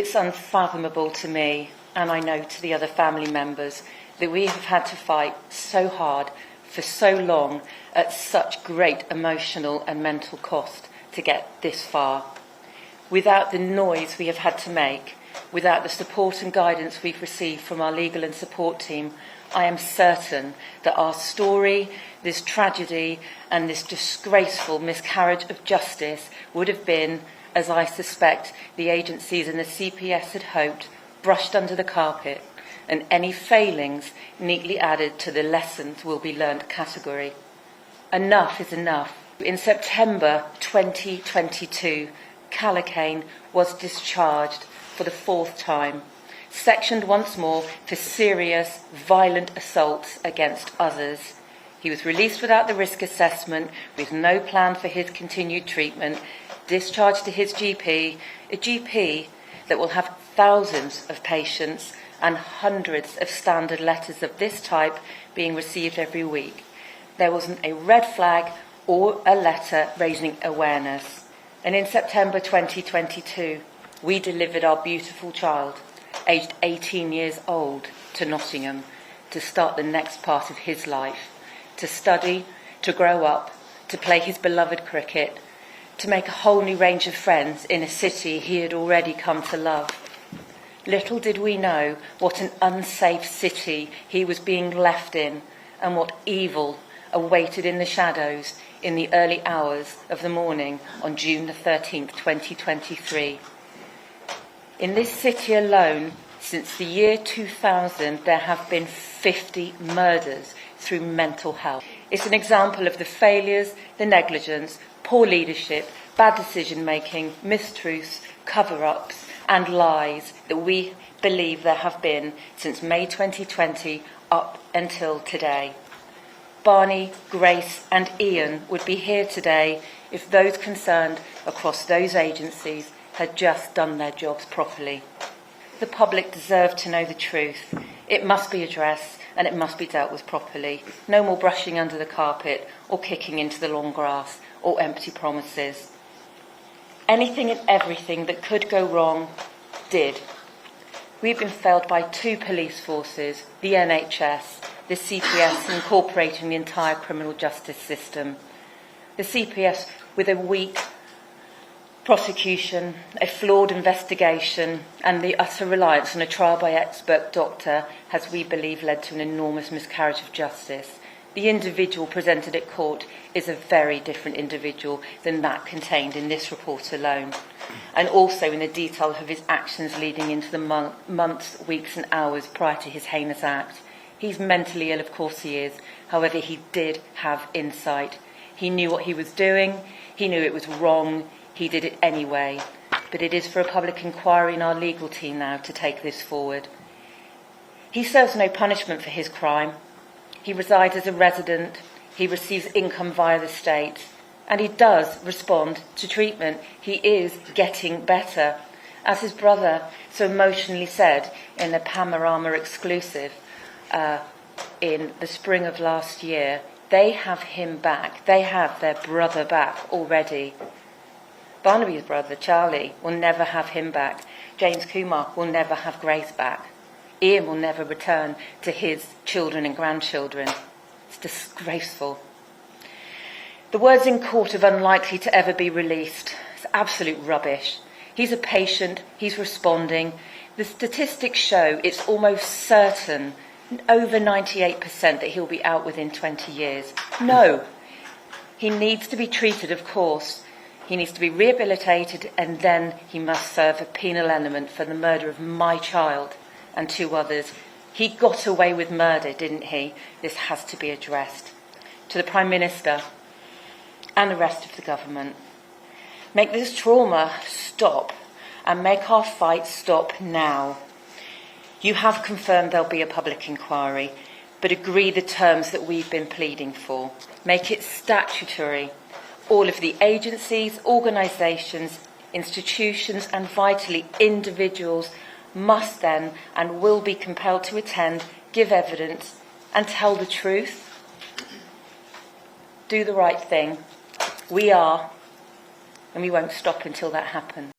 It's unfathomable to me, and I know to the other family members, that we have had to fight so hard for so long at such great emotional and mental cost to get this far. Without the noise we have had to make, without the support and guidance we've received from our legal and support team, I am certain that our story, this tragedy, and this disgraceful miscarriage of justice would have been, as I suspect the agencies and the CPS had hoped, brushed under the carpet, and any failings neatly added to the lessons will be learnt category. Enough is enough. In September 2022, Callacane was discharged for the 4th time, sectioned once more for serious, violent assaults against others. He was released without the risk assessment, with no plan for his continued treatment, discharged to his GP, a GP that will have thousands of patients and hundreds of standard letters of this type being received every week. There wasn't a red flag or a letter raising awareness. And in September 2022, we delivered our beautiful child, aged 18 years old, to Nottingham to start the next part of his life, to study, to grow up, to play his beloved cricket, to make a whole new range of friends in a city he had already come to love. Little did we know what an unsafe city he was being left in, and what evil awaited in the shadows in the early hours of the morning on June the 13th, 2023. In this city alone, since the year 2000, there have been 50 murders through mental health. It's an example of the failures, the negligence, poor leadership, bad decision-making, mistruths, cover-ups and lies that we believe there have been since May 2020 up until today. Barney, Grace and Ian would be here today if those concerned across those agencies had just done their jobs properly. The public deserve to know the truth. It must be addressed and it must be dealt with properly. No more brushing under the carpet or kicking into the long grass or empty promises. Anything and everything that could go wrong did. We've been failed by 2 police forces, the NHS, the CPS incorporating the entire criminal justice system. The CPS with a weak prosecution, a flawed investigation and the utter reliance on a trial by expert doctor has, we believe, led to an enormous miscarriage of justice. The individual presented at court is a very different individual than that contained in this report alone, and also in the detail of his actions leading into the months, weeks and hours prior to his heinous act. He's mentally ill, of course he is. However, he did have insight. He knew what he was doing. He knew it was wrong. He did it anyway. But it is for a public inquiry in our legal team now to take this forward. He serves no punishment for his crime. He resides as a resident. He receives income via the state. And he does respond to treatment. He is getting better. As his brother so emotionally said in the Panorama exclusive in the spring of last year, they have him back. They have their brother back already. Barnaby's brother, Charlie, will never have him back. James Kumar will never have Grace back. Ian will never return to his children and grandchildren. It's disgraceful. The words in court of unlikely to ever be released. It's absolute rubbish. He's a patient. He's responding. The statistics show it's almost certain, over 98%, that he'll be out within 20 years. No. He needs to be treated, of course. He needs to be rehabilitated, and then he must serve a penal element for the murder of my child and 2 others. He got away with murder, didn't he? This has to be addressed. To the Prime Minister and the rest of the government, make this trauma stop and make our fight stop now. You have confirmed there'll be a public inquiry, but agree the terms that we've been pleading for. Make it statutory. All of the agencies, organisations, institutions and vitally individuals must then and will be compelled to attend, give evidence and tell the truth. Do the right thing. We are, and we won't stop until that happens.